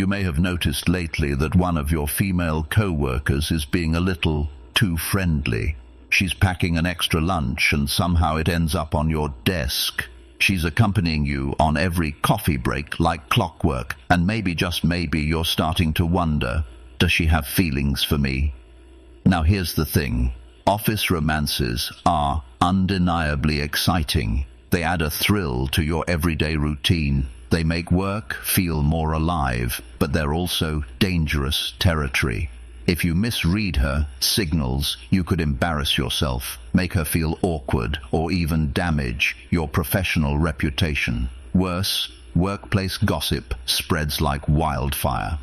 You may have noticed lately that one of your female co-workers is being a little too friendly. She's packing an extra lunch and somehow it ends up on your desk. She's accompanying you on every coffee break like clockwork, and maybe, just maybe, you're starting to wonder, does she have feelings for me? Now here's the thing. Office romances are undeniably exciting. They add a thrill to your everyday routine. They make work feel more alive, but they're also dangerous territory. If you misread her signals, you could embarrass yourself, make her feel awkward, or even damage your professional reputation. Worse, workplace gossip spreads like wildfire.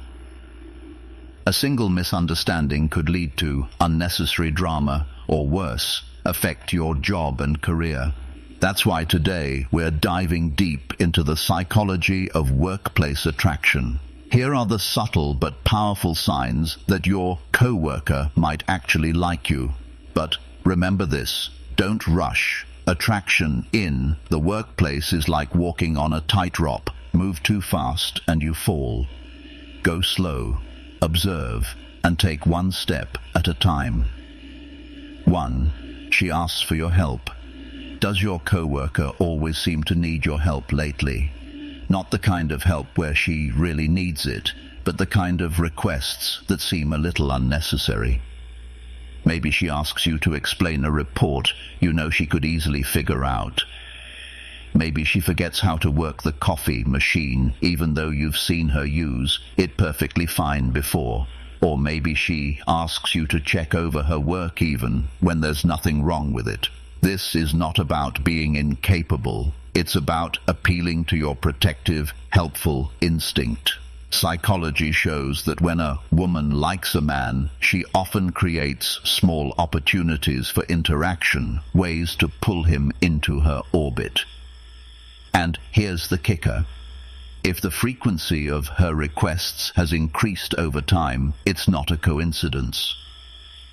A single misunderstanding could lead to unnecessary drama, or worse, affect your job and career. That's why today we're diving deep into the psychology of workplace attraction. Here are the subtle but powerful signs that your coworker might actually like you. But remember this, don't rush. Attraction in the workplace is like walking on a tightrope. Move too fast and you fall. Go slow, observe, and take one step at a time. 1. She asks for your help. Does your coworker always seem to need your help lately? Not the kind of help where she really needs it, but the kind of requests that seem a little unnecessary. Maybe she asks you to explain a report you know she could easily figure out. Maybe she forgets how to work the coffee machine, even though you've seen her use it perfectly fine before. Or maybe she asks you to check over her work even when there's nothing wrong with it. This is not about being incapable. It's about appealing to your protective, helpful instinct. Psychology shows that when a woman likes a man, she often creates small opportunities for interaction, ways to pull him into her orbit. And here's the kicker. If the frequency of her requests has increased over time, it's not a coincidence.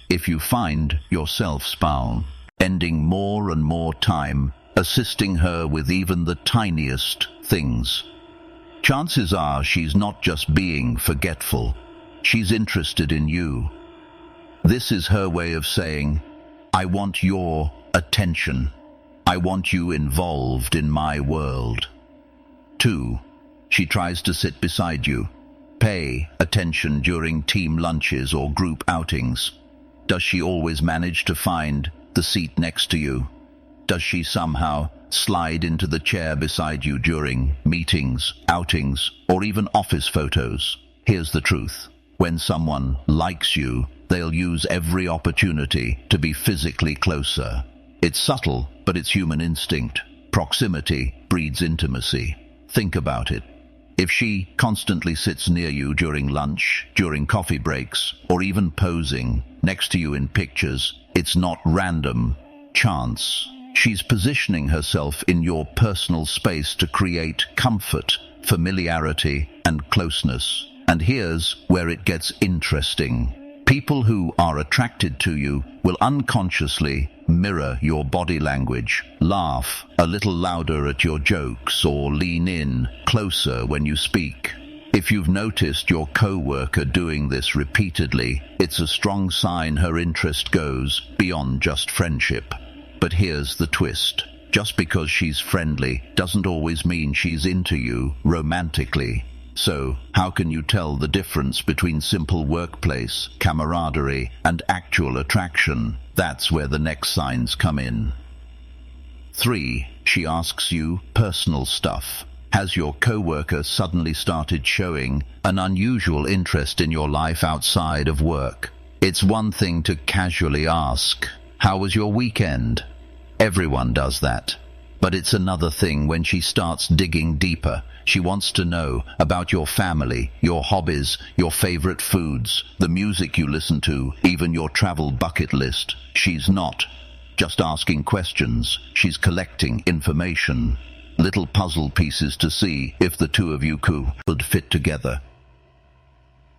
If you find yourself spending more and more time assisting her with even the tiniest things, chances are she's not just being forgetful. She's interested in you. This is her way of saying, I want your attention. I want you involved in my world. 2. She tries to sit beside you. Pay attention during team lunches or group outings. Does she always manage to find the seat next to you? Does she somehow slide into the chair beside you during meetings, outings, or even office photos? Here's the truth. When someone likes you, they'll use every opportunity to be physically closer. It's subtle, but it's human instinct. Proximity breeds intimacy. Think about it. If she constantly sits near you during lunch, during coffee breaks, or even posing next to you in pictures, it's not random chance. She's positioning herself in your personal space to create comfort, familiarity, and closeness. And here's where it gets interesting. People who are attracted to you will unconsciously mirror your body language, laugh a little louder at your jokes, or lean in closer when you speak. If you've noticed your coworker doing this repeatedly, it's a strong sign her interest goes beyond just friendship. But here's the twist. Just because she's friendly doesn't always mean she's into you romantically. So, how can you tell the difference between simple workplace camaraderie and actual attraction? That's where the next signs come in. 3. She asks you personal stuff. Has your coworker suddenly started showing an unusual interest in your life outside of work? It's one thing to casually ask, "How was your weekend?" Everyone does that. But it's another thing when she starts digging deeper. She wants to know about your family, your hobbies, your favorite foods, the music you listen to, even your travel bucket list. She's not just asking questions. She's collecting information, little puzzle pieces to see if the two of you could fit together.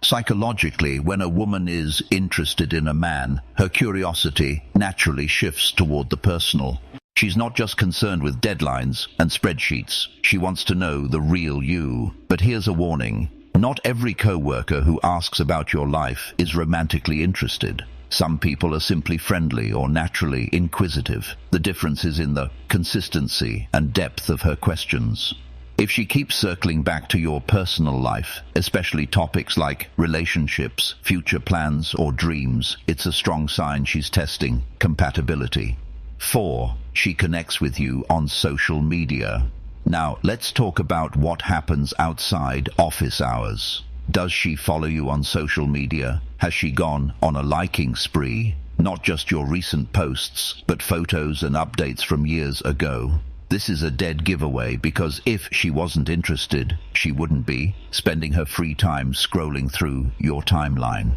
Psychologically, when a woman is interested in a man, her curiosity naturally shifts toward the personal. She's not just concerned with deadlines and spreadsheets. She wants to know the real you. But here's a warning. Not every coworker who asks about your life is romantically interested. Some people are simply friendly or naturally inquisitive. The difference is in the consistency and depth of her questions. If she keeps circling back to your personal life, especially topics like relationships, future plans, or dreams, it's a strong sign she's testing compatibility. 4. She connects with you on social media. Now, let's talk about what happens outside office hours. Does she follow you on social media? Has she gone on a liking spree? Not just your recent posts, but photos and updates from years ago. This is a dead giveaway because if she wasn't interested, she wouldn't be spending her free time scrolling through your timeline.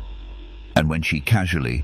And when she casually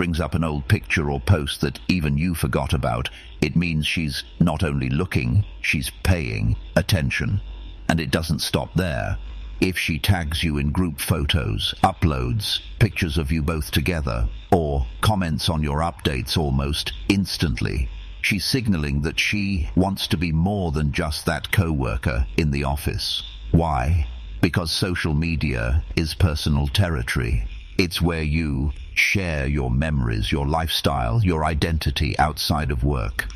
brings up an old picture or post that even you forgot about, it means she's not only looking, she's paying attention. And it doesn't stop there. If she tags you in group photos, uploads pictures of you both together, or comments on your updates almost instantly, she's signaling that she wants to be more than just that coworker in the office. Why? Because social media is personal territory. It's where you share your memories, your lifestyle, your identity outside of work.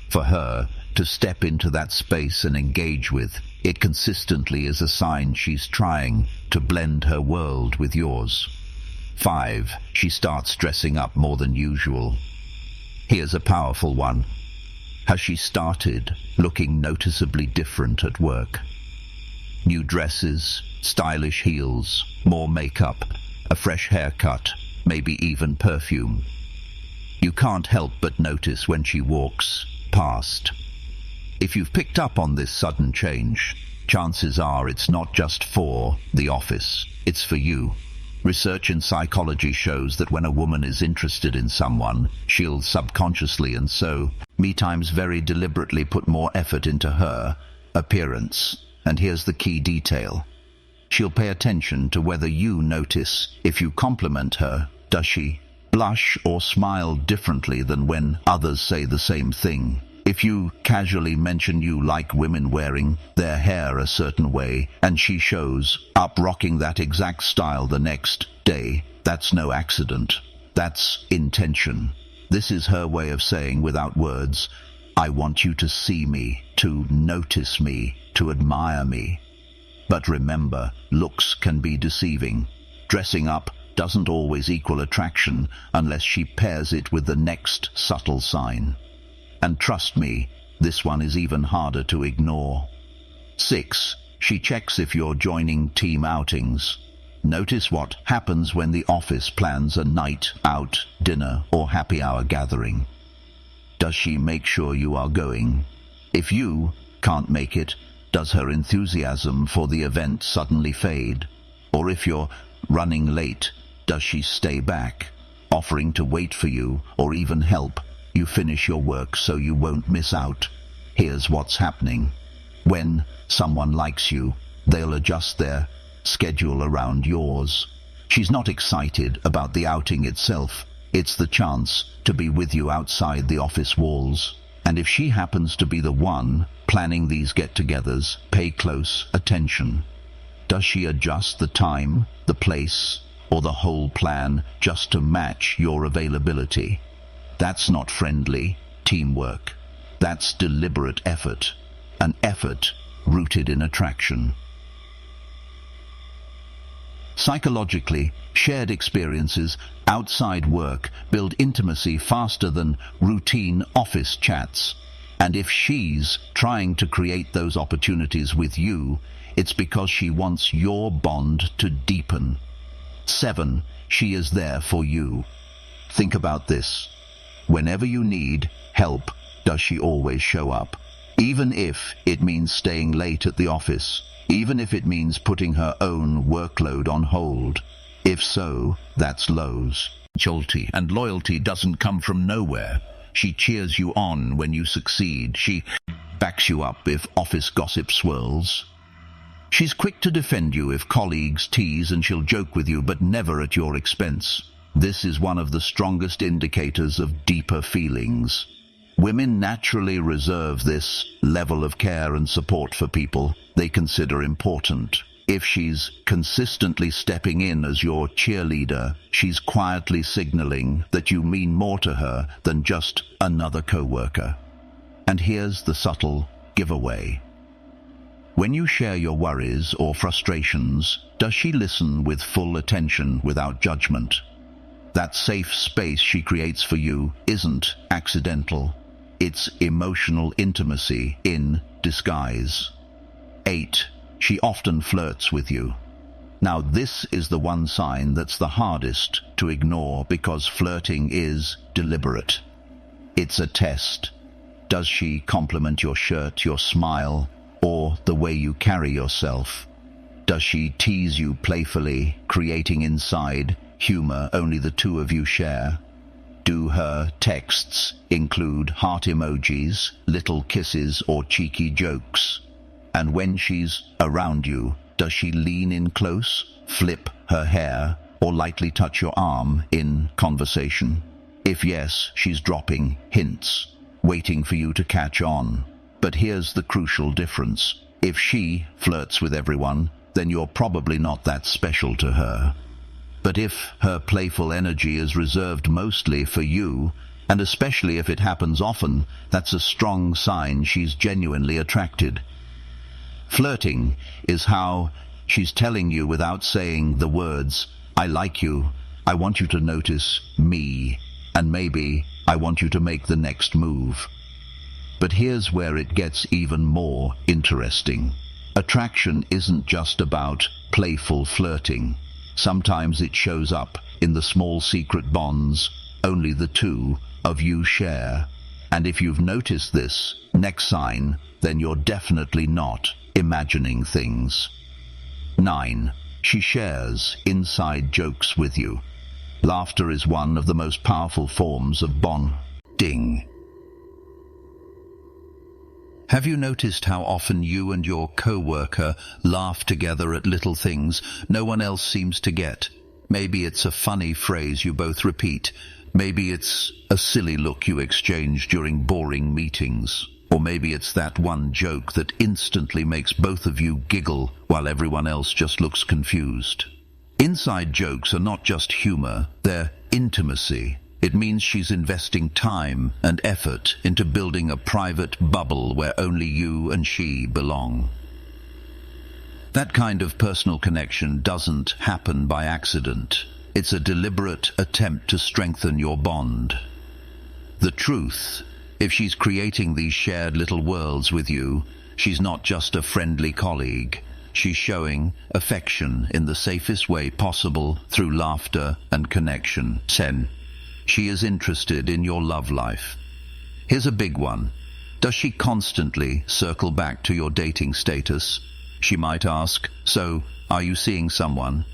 For her to step into that space and engage with it consistently is a sign she's trying to blend her world with yours. 5. She starts dressing up more than usual. Here's a powerful one. Has she started looking noticeably different at work? New dresses, stylish heels, more makeup, a fresh haircut, maybe even perfume. You can't help but notice when she walks past. If you've picked up on this sudden change, chances are it's not just for the office, it's for you. Research in psychology shows that when a woman is interested in someone, she'll subconsciously and so many times very deliberately put more effort into her appearance. And here's the key detail. She'll pay attention to whether you notice. If you compliment her, does she blush or smile differently than when others say the same thing? If you casually mention you like women wearing their hair a certain way, and she shows up rocking that exact style the next day, that's no accident. That's intention. This is her way of saying without words, I want you to see me, to notice me, to admire me. But remember, looks can be deceiving. Dressing up doesn't always equal attraction unless she pairs it with the next subtle sign. And trust me, this one is even harder to ignore. 6. She checks if you're joining team outings. Notice what happens when the office plans a night out, dinner, or happy hour gathering. Does she make sure you are going? If you can't make it, does her enthusiasm for the event suddenly fade? Or if you're running late, does she stay back, offering to wait for you or even help you finish your work so you won't miss out? Here's what's happening. When someone likes you, they'll adjust their schedule around yours. She's not excited about the outing itself. It's the chance to be with you outside the office walls. And if she happens to be the one planning these get-togethers, pay close attention. Does she adjust the time, the place, or the whole plan just to match your availability? That's not friendly teamwork. That's deliberate effort, an effort rooted in attraction. Psychologically, shared experiences outside work build intimacy faster than routine office chats. And if she's trying to create those opportunities with you, it's because she wants your bond to deepen. 7. She is there for you. Think about this. Whenever you need help, does she always show up? Even if it means staying late at the office, even if it means putting her own workload on hold. If so, that's Lowe's. Loyalty, and loyalty doesn't come from nowhere. She cheers you on when you succeed. She backs you up if office gossip swirls. She's quick to defend you if colleagues tease, and she'll joke with you, but never at your expense. This is one of the strongest indicators of deeper feelings. Women naturally reserve this level of care and support for people they consider important. If she's consistently stepping in as your cheerleader, she's quietly signaling that you mean more to her than just another coworker. And here's the subtle giveaway. When you share your worries or frustrations, does she listen with full attention without judgment? That safe space she creates for you isn't accidental. It's emotional intimacy in disguise. 8. She often flirts with you. Now this is the one sign that's the hardest to ignore because flirting is deliberate. It's a test. Does she compliment your shirt, your smile, or the way you carry yourself? Does she tease you playfully, creating inside humor only the two of you share? Do her texts include heart emojis, little kisses, or cheeky jokes? And when she's around you, does she lean in close, flip her hair, or lightly touch your arm in conversation? If yes, she's dropping hints, waiting for you to catch on. But here's the crucial difference. If she flirts with everyone, then you're probably not that special to her. But if her playful energy is reserved mostly for you, and especially if it happens often, that's a strong sign she's genuinely attracted. Flirting is how she's telling you without saying the words, "I like you, I want you to notice me, and maybe I want you to make the next move." But here's where it gets even more interesting. Attraction isn't just about playful flirting. Sometimes it shows up in the small secret bonds only the two of you share. And if you've noticed this next sign, then you're definitely not imagining things. 9. She shares inside jokes with you. Laughter is one of the most powerful forms of bonding. Have you noticed how often you and your coworker laugh together at little things no one else seems to get? Maybe it's a funny phrase you both repeat. Maybe it's a silly look you exchange during boring meetings. Or maybe it's that one joke that instantly makes both of you giggle while everyone else just looks confused. Inside jokes are not just humor, they're intimacy. It means she's investing time and effort into building a private bubble where only you and she belong. That kind of personal connection doesn't happen by accident. It's a deliberate attempt to strengthen your bond. The truth, if she's creating these shared little worlds with you, she's not just a friendly colleague. She's showing affection in the safest way possible through laughter and connection. 10. She is interested in your love life. Here's a big one. Does she constantly circle back to your dating status? She might ask, "So, are you seeing someone?"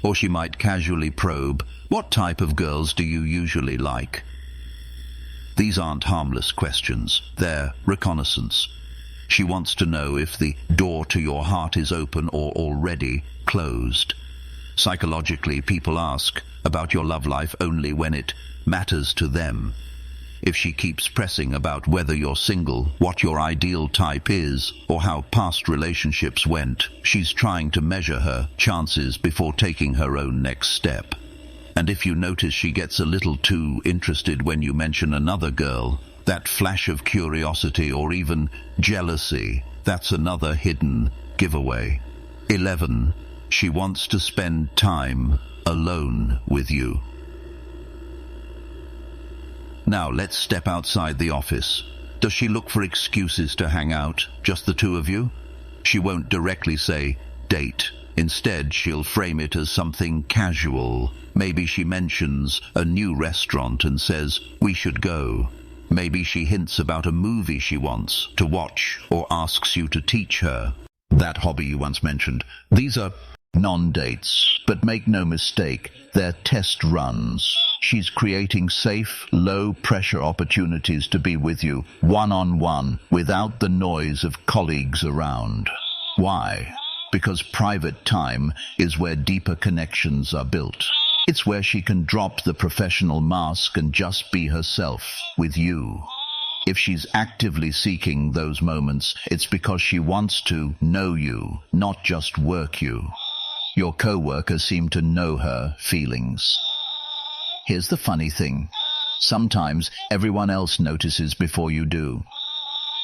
Or she might casually probe, "What type of girls do you usually like?" These aren't harmless questions. They're reconnaissance. She wants to know if the door to your heart is open or already closed. Psychologically, people ask about your love life only when it matters to them. If she keeps pressing about whether you're single, what your ideal type is, or how past relationships went, she's trying to measure her chances before taking her own next step. And if you notice she gets a little too interested when you mention another girl, that flash of curiosity or even jealousy, that's another hidden giveaway. 11. She wants to spend time alone with you. Now let's step outside the office. Does she look for excuses to hang out, just the two of you? She won't directly say, "date." Instead, she'll frame it as something casual. Maybe she mentions a new restaurant and says, "We should go." Maybe she hints about a movie she wants to watch or asks you to teach her that hobby you once mentioned. These are non-dates, but make no mistake, they're test runs. She's creating safe, low-pressure opportunities to be with you, one-on-one, without the noise of colleagues around. Why? Because private time is where deeper connections are built. It's where she can drop the professional mask and just be herself with you. If she's actively seeking those moments, it's because she wants to know you, not just work you. Your coworkers seem to know her feelings. Here's the funny thing. Sometimes everyone else notices before you do.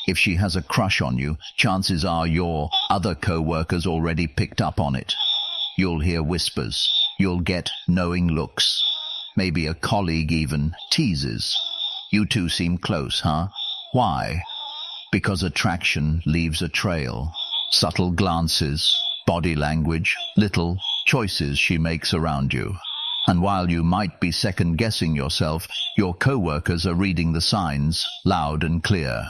If she has a crush on you, chances are your other co-workers already picked up on it. You'll hear whispers. You'll get knowing looks. Maybe a colleague even teases. You two seem close, huh? Why? Because attraction leaves a trail. Subtle glances, body language, little choices she makes around you. And while you might be second-guessing yourself, your co-workers are reading the signs loud and clear.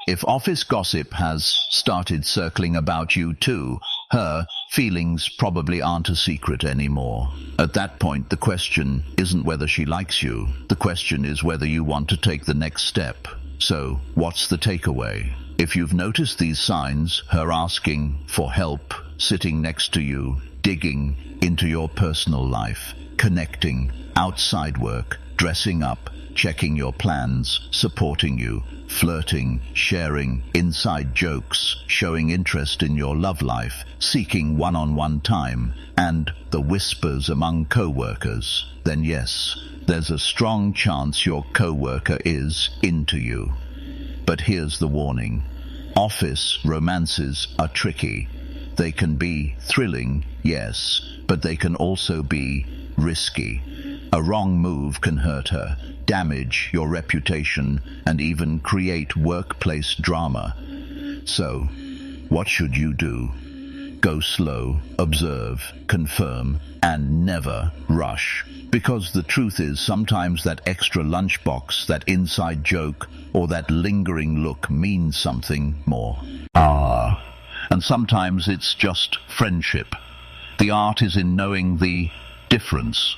If office gossip has started circling about you too, her feelings probably aren't a secret anymore. At that point, the question isn't whether she likes you. The question is whether you want to take the next step. So, what's the takeaway? If you've noticed these signs, her asking for help, sitting next to you, digging into your personal life, connecting, outside work, dressing up, checking your plans, supporting you, flirting, sharing, inside jokes, showing interest in your love life, seeking one-on-one time, and the whispers among co-workers, then yes, there's a strong chance your co-worker is into you. But here's the warning. Office romances are tricky. They can be thrilling, yes, but they can also be risky. A wrong move can hurt her, damage your reputation, and even create workplace drama. So, what should you do? Go slow, observe, confirm, and never rush. Because the truth is, sometimes that extra lunchbox, that inside joke, or that lingering look means something more. And sometimes it's just friendship. The art is in knowing the difference.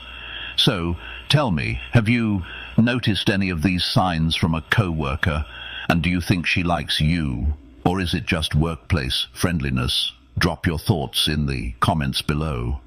So, tell me, have you noticed any of these signs from a co-worker, and do you think she likes you, or is it just workplace friendliness? Drop your thoughts in the comments below.